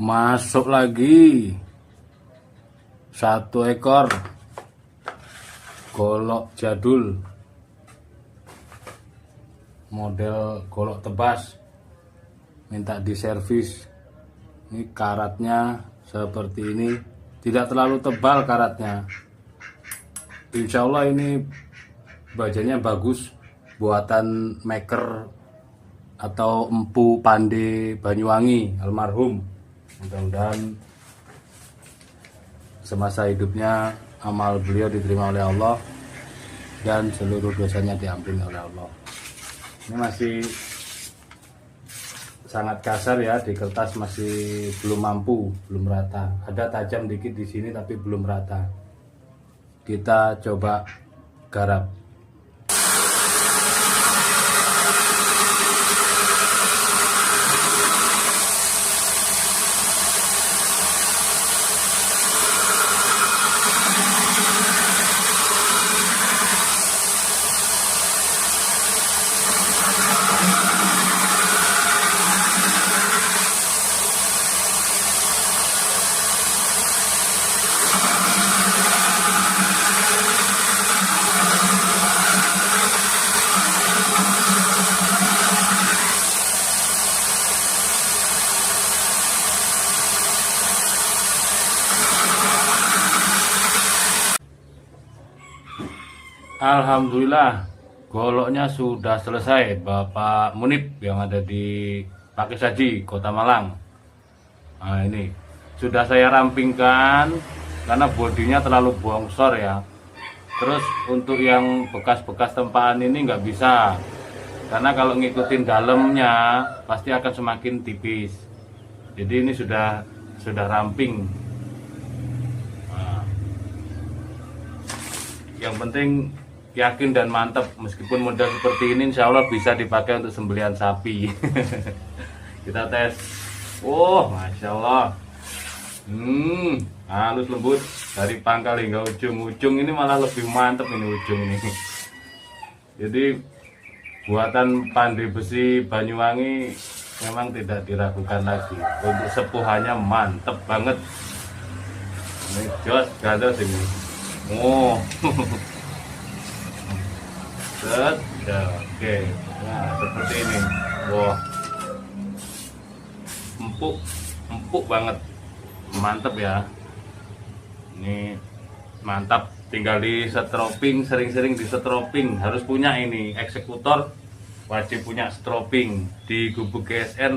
Masuk lagi satu ekor golok jadul, model golok tebas, minta diservis. Ini karatnya seperti ini, tidak terlalu tebal karatnya. Insya Allah ini bajanya bagus, buatan maker atau Empu Pande Banyuwangi almarhum. Mudah-mudahan semasa hidupnya amal beliau diterima oleh Allah dan seluruh dosanya diampuni oleh Allah. Ini masih sangat kasar ya, di kertas masih belum mampu, belum rata. Ada tajam dikit di sini tapi belum rata. Kita coba garap. Alhamdulillah, goloknya sudah selesai, Bapak Munib yang ada di Pakis Haji, Kota Malang. Nah, ini sudah saya rampingkan karena bodinya terlalu bongsor ya. Terus untuk yang bekas-bekas tempaan ini nggak bisa, karena kalau ngikutin dalamnya pasti akan semakin tipis. Jadi ini sudah ramping. Nah, yang penting yakin dan mantap, meskipun model seperti ini insya Allah bisa dipakai untuk sembelihan sapi. Kita tes. Oh, Masya Allah, halus lembut dari pangkal hingga ujung ini malah lebih mantap ini ujung ini. Jadi buatan Pande Besi Banyuwangi memang tidak diragukan lagi. Untuk sepuhannya mantep banget. Ini jos gados ini. Oh. Oke, nah seperti ini. Wah, empuk banget, mantep ya. Ini mantap, tinggal di setroping, sering-sering di setroping. Harus punya ini eksekutor, wajib punya setroping di gubuk GSN.